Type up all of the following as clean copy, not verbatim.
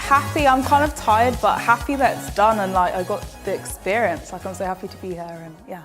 happy. I'm kind of tired, but happy that it's done and like I got the experience. Like I'm so happy to be here and yeah.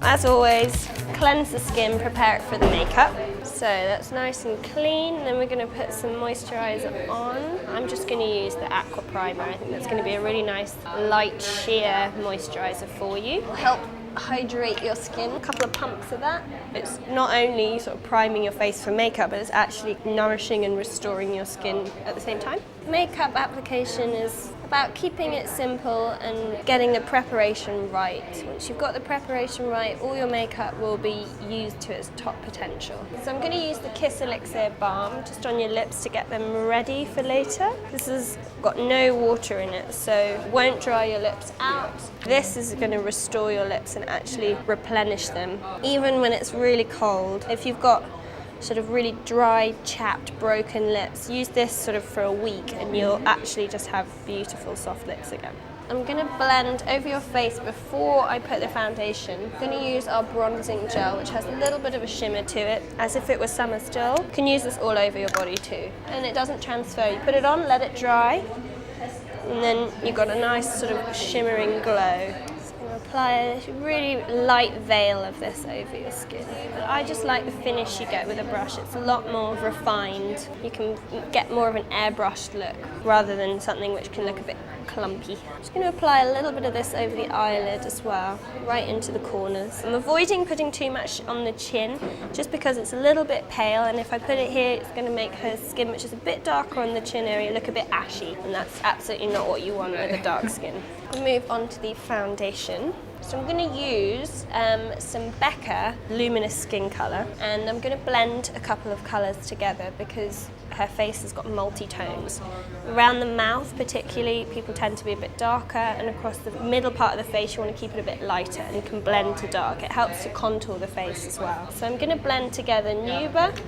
As always, cleanse the skin, prepare it for the makeup. So that's nice and clean. Then we're going to put some moisturiser on. I'm just going to use the Aqua Primer. I think that's going to be a really nice light sheer moisturiser for you. It'll help hydrate your skin. A couple of pumps of that. It's not only sort of priming your face for makeup, but it's actually nourishing and restoring your skin at the same time. Makeup application is about keeping it simple and getting the preparation right. Once you've got the preparation right, all your makeup will be used to its top potential. So I'm going to use the Kiss Elixir Balm just on your lips to get them ready for later. This has got no water in it, so won't dry your lips out. This is going to restore your lips and actually replenish them, even when it's really cold. If you've got sort of really dry, chapped, broken lips, use this sort of for a week and you'll actually just have beautiful soft lips again. I'm going to blend over your face before I put the foundation. I'm going to use our bronzing gel, which has a little bit of a shimmer to it, as if it was summer still. You can use this all over your body too. And it doesn't transfer. You put it on, let it dry, and then you've got a nice sort of shimmering glow. Apply a really light veil of this over your skin. But I just like the finish you get with a brush. It's a lot more refined. You can get more of an airbrushed look rather than something which can look a bit clumpy. I'm just going to apply a little bit of this over the eyelid as well, right into the corners. I'm avoiding putting too much on the chin just because it's a little bit pale, and if I put it here it's going to make her skin, which is a bit darker on the chin area, look a bit ashy, and that's absolutely not what you want with a dark skin. We'll move on to the foundation. So I'm going to use some Becca Luminous Skin Colour, and I'm going to blend a couple of colours together because her face has got multi-tones. Around the mouth particularly, people tend to be a bit darker, and across the middle part of the face you want to keep it a bit lighter and can blend to dark. It helps to contour the face as well. So I'm going to blend together Nuba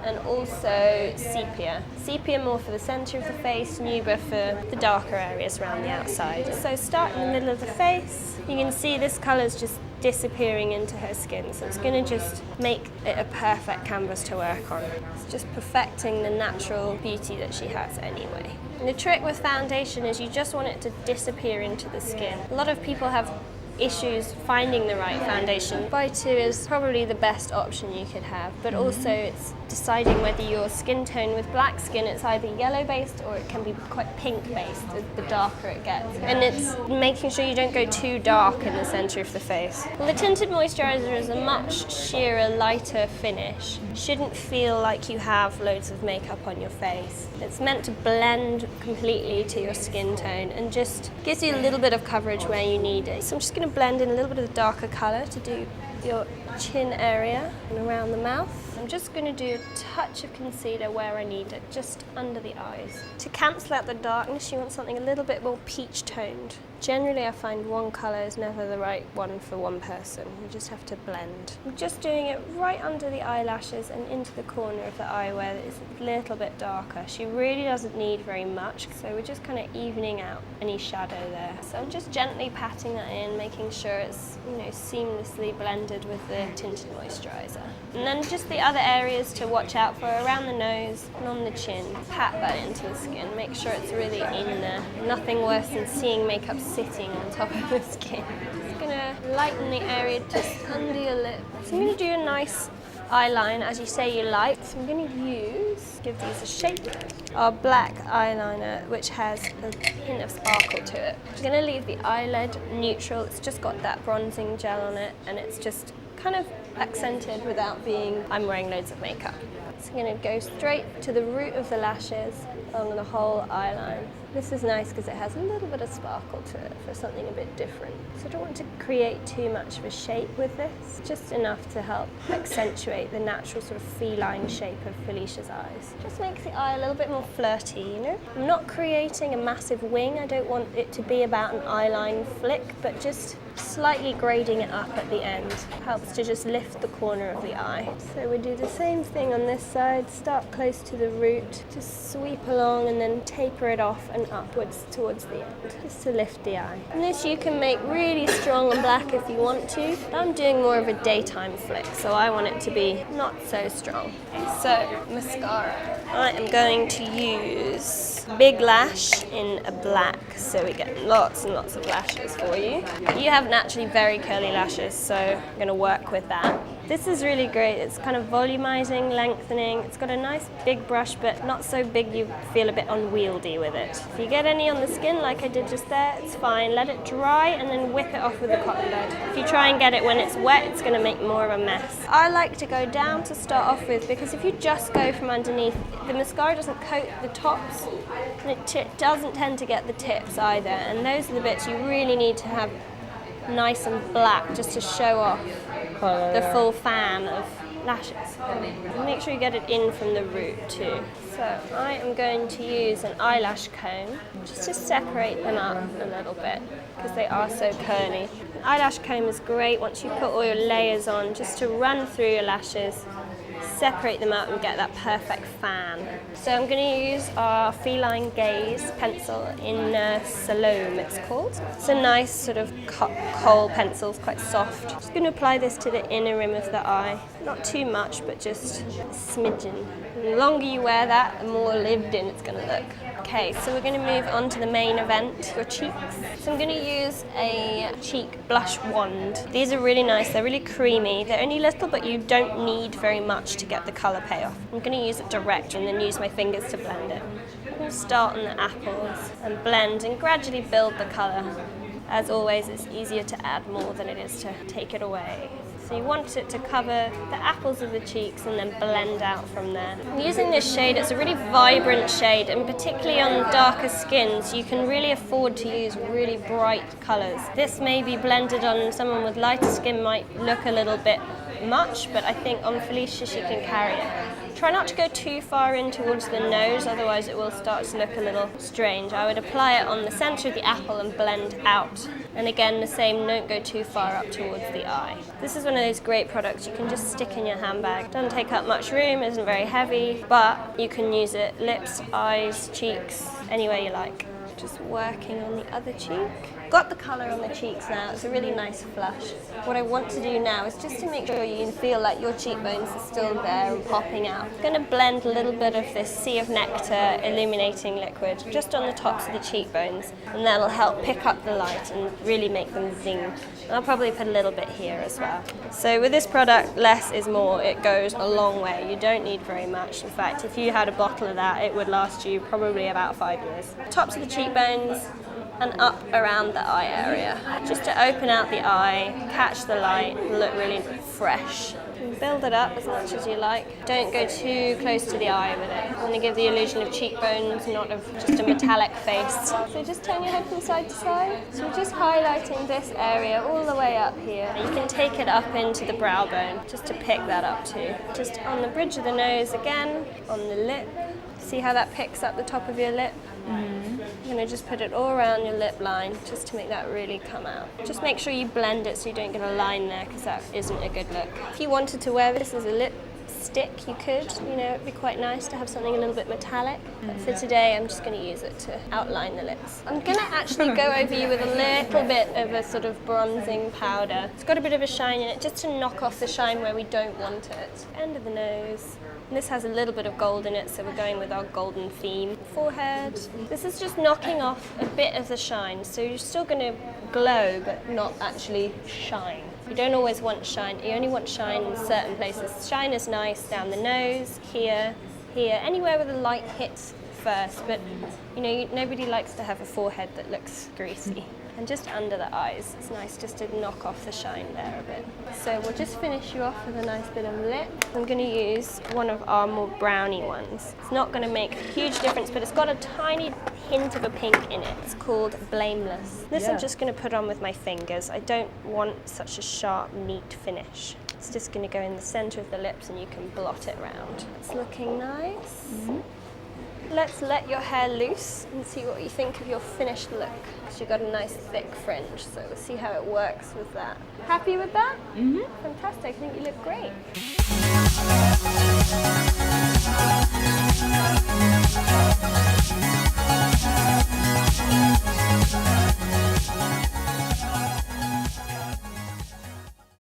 and also Sepia. Sepia more for the centre of the face, Nuba for the darker areas around the outside. So start in the middle of the face. You can see this colour's just disappearing into her skin, so it's going to just make it a perfect canvas to work on. It's just perfecting the natural beauty that she has anyway. And the trick with foundation is you just want it to disappear into the skin. A lot of people have issues finding the right foundation. By 2 is probably the best option you could have, but also it's deciding whether your skin tone. With black skin it's either yellow based or it can be quite pink based, the darker it gets. And it's making sure you don't go too dark in the centre of the face. Well, the tinted moisturiser is a much sheerer, lighter finish. Shouldn't feel like you have loads of makeup on your face. It's meant to blend completely to your skin tone and just gives you a little bit of coverage where you need it. So I'm just going to blend in a little bit of the darker colour to do your chin area and around the mouth. I'm just going to do a touch of concealer where I need it, just under the eyes. To cancel out the darkness, you want something a little bit more peach toned. Generally, I find one colour is never the right one for one person. You just have to blend. I'm just doing it right under the eyelashes and into the corner of the eye where it's a little bit darker. She really doesn't need very much, so we're just kind of evening out any shadow there. So I'm just gently patting that in, making sure it's, you know, seamlessly blended with the tinted moisturiser. And then just the other areas to watch out for around the nose and on the chin. Pat that into the skin, make sure it's really in there. Nothing worse than seeing makeup sitting on top of the skin. Just gonna lighten the area just under your lip. So I'm gonna do a nice eyeliner as you say you like. So I'm gonna give these a shape, our black eyeliner, which has a hint of sparkle to it. I'm gonna leave the eyelid neutral. It's just got that bronzing gel on it, and it's just kind of accented without being, I'm wearing loads of makeup. So I'm going to go straight to the root of the lashes along the whole eyeline. This is nice because it has a little bit of sparkle to it for something a bit different. So I don't want to create too much of a shape with this, just enough to help accentuate the natural sort of feline shape of Felicia's eyes. Just makes the eye a little bit more flirty, you know? I'm not creating a massive wing. I don't want it to be about an eyeline flick, but just slightly grading it up at the end. Helps to just lift the corner of the eye. So we do the same thing on this side, start close to the root, just sweep along and then taper it off and and upwards towards the end, just to lift the eye. And this you can make really strong and black if you want to. I'm doing more of a daytime flick, so I want it to be not so strong. So, mascara. I am going to use Big Lash in a black, so we get lots and lots of lashes for you. You have naturally very curly lashes, so I'm going to work with that. This is really great. It's kind of volumizing, lengthening. It's got a nice big brush, but not so big you feel a bit unwieldy with it. If you get any on the skin, like I did just there, it's fine. Let it dry and then whip it off with a cotton bud. If you try and get it when it's wet, it's going to make more of a mess. I like to go down to start off with, because if you just go from underneath, the mascara doesn't coat the tops, and it doesn't tend to get the tips either. And those are the bits you really need to have nice and black, just to show off the full fan of lashes. Make sure you get it in from the root too. So I am going to use an eyelash comb just to separate them up a little bit, because they are so curly. An eyelash comb is great once you put all your layers on, just to run through your lashes, separate them out and get that perfect fan. So I'm going to use our Feline Gaze pencil in Salome, it's called. It's a nice sort of kohl pencil, it's quite soft. Just going to apply this to the inner rim of the eye. Not too much, but just a smidgen. The longer you wear that, the more lived in it's going to look. Okay, so we're going to move on to the main event, your cheeks. So I'm going to use a cheek blush wand. These are really nice, they're really creamy. They're only little, but you don't need very much to get the colour payoff. I'm going to use it direct and then use my fingers to blend it. I'm going to start on the apples and blend and gradually build the colour. As always, it's easier to add more than it is to take it away. So you want it to cover the apples of the cheeks and then blend out from there. I'm using this shade, it's a really vibrant shade, and particularly on darker skins, you can really afford to use really bright colours. This may be blended on someone with lighter skin, might look a little bit much, but I think on Felicia she can carry it. Try not to go too far in towards the nose, otherwise it will start to look a little strange. I would apply it on the centre of the apple and blend out. And again, the same, don't go too far up towards the eye. This is one of those great products you can just stick in your handbag. Doesn't take up much room, isn't very heavy, but you can use it lips, eyes, cheeks, anywhere you like. Just working on the other cheek. Got the colour on the cheeks now, it's a really nice flush. What I want to do now is just to make sure you feel like your cheekbones are still there and popping out. I'm going to blend a little bit of this Sea of Nectar illuminating liquid just on the tops of the cheekbones, and that'll help pick up the light and really make them zing. And I'll probably put a little bit here as well. So with this product, less is more. It goes a long way. You don't need very much. In fact, if you had a bottle of that, it would last you probably about 5 years. Tops of the cheekbones and up around the eye area, just to open out the eye, catch the light, look really fresh. Build it up as much as you like. Don't go too close to the eye with it. I want to give the illusion of cheekbones, not of just a metallic face. So just turn your head from side to side. So we're just highlighting this area all the way up here. You can take it up into the brow bone, just to pick that up too. Just on the bridge of the nose again, on the lip. See how that picks up the top of your lip? You're going to just put it all around your lip line just to make that really come out. Just make sure you blend it so you don't get a line there, because that isn't a good look. If you wanted to wear this as a lipstick, you could. You know, it'd be quite nice to have something a little bit metallic. But for today, I'm just going to use it to outline the lips. I'm going to actually go over you with a little bit of a sort of bronzing powder. It's got a bit of a shine in it, just to knock off the shine where we don't want it. End of the nose. And this has a little bit of gold in it, so we're going with our golden theme. Forehead. This is just knocking off a bit of the shine, so you're still going to glow, but not actually shine. You don't always want shine. You only want shine in certain places. Shine is nice down the nose, here, anywhere where the light hits first. But you know, nobody likes to have a forehead that looks greasy. And just under the eyes, it's nice just to knock off the shine there a bit. So we'll just finish you off with a nice bit of lip. I'm going to use one of our more browny ones. It's not going to make a huge difference, but it's got a tiny hint of a pink in it. It's called Blameless. This I'm just going to put on with my fingers. I don't want such a sharp, neat finish. It's just going to go in the center of the lips and you can blot it round. It's looking nice. Let's let your hair loose and see what you think of your finished look. Because you've got a nice thick fringe, so we'll see how it works with that. Happy with that? Fantastic, I think you look great.